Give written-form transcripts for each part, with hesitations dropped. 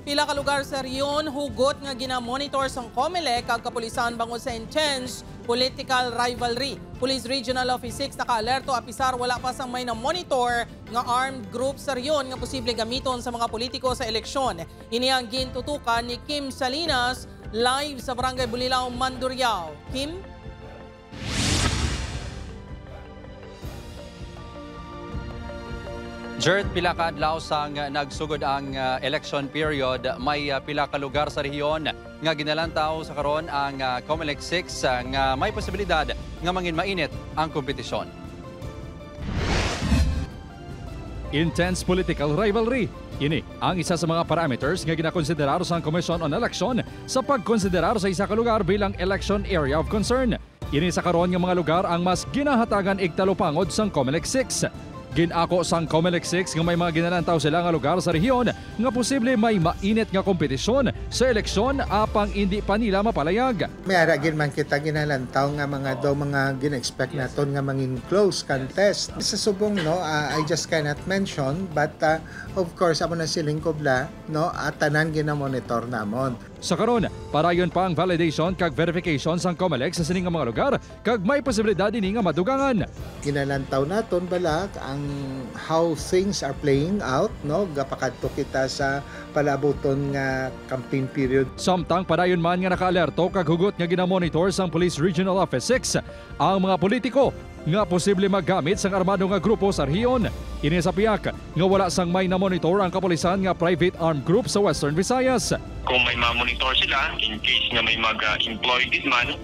Pila ka lugar sa riyon hugot nga gina-monitor sang COMELEC kag kapulisan bangod sa intense political rivalry. Police Regional Office 6 naka-alerto apisar wala pa sang may na-monitor nga armed group sa riyon nga posible gamiton sa mga politiko sa eleksyon. Ini ang gintutukan ni Kim Salinas live sa Barangay Bulilao, Mandurriao. Kim? Jert, pila ka adlaw sang nagsugod ang election period, may pila ka lugar sa rehiyon nga ginalantaw sa karon ang COMELEC 6 nga may posibilidad nga mangin mainit ang kompetisyon. Intense political rivalry. Ini ang isa sa mga parameters nga ginakonsiderar sa Commission on Election sa pagkonsiderar sa isa ka lugar bilang election area of concern. Ini sa karon nga mga lugar ang mas ginahatagan igtalupangod sang COMELEC 6. Ginako sang COMELEC 6 nga may mga ginalantaw sila nga lugar sa rehiyon nga posible may mainit nga kompetisyon sa eleksyon apang hindi pa nila mapalayag. May aragin man kita ginalantaw nga mga gina-expect naton nga mangin close contest. Sa subong I just cannot mention but of course amo na siling kubla at tanan gina-monitor namon. Sa karon, parayon pa ang validation kag verification sang COMELEC sa sining nga mga lugar kag may posibilidad ini nga madugangan. Ginalantaw naton balak ang how things are playing out gapakadto kita sa palaboton nga campaign period. Samtang parayon man nga naka-alerto kag hugot nga gina-monitor sang Police Regional Office 6 ang mga politiko nga posible maggamit sang armado nga grupo sa rehiyon. Ini sa piyak nga wala sang may na-monitor ang kapulisan nga private armed group sa Western Visayas. Kung may ma-monitor sila, in case nga may mag-employ din man,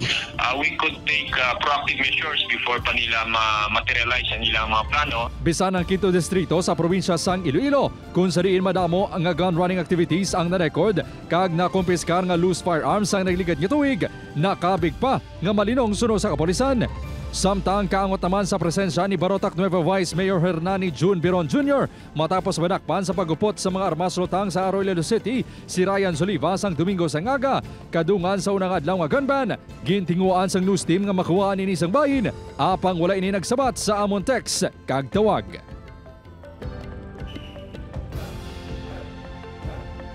we could take proactive measures before pa nila ma-materialize ang ilang mga plano. Bisan ang 5th distrito sa probinsya sang Iloilo, kung sariin madamo ang gun running activities ang na-record, kag nakumpiskar nga loose firearms ang nagligad nga tuig, nakabig pa nga malinong suno sa kapulisan. Samtang kaangot naman sa presensya ni Barotac Nueva Vice Mayor Hernani June Biron Jr. matapos madakpan sa pagupot sa mga armas lutang sa Arroyo City, si Ryan Soliva sang Domingo Sangaga, kadungan sa unang adlaw nga gunban, gintinguan sang news team nga makuhaan ini sang bahin, apang wala ini nagsabat sa amon text kag tawag.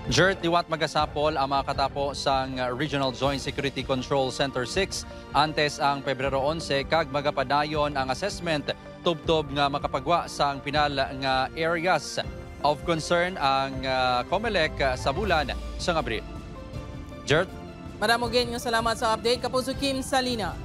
Jert, liwat magasapol ang mga katapo sang Regional Joint Security Control Center 6 antes ang Pebrero 11 kag magapadayon ang assessment tubtob nga makapagwa sang pinal nga areas of concern ang COMELEC sa bulan sang Abril. Jert? Madamo nga salamat sa update. Kapuso Kim Salinas.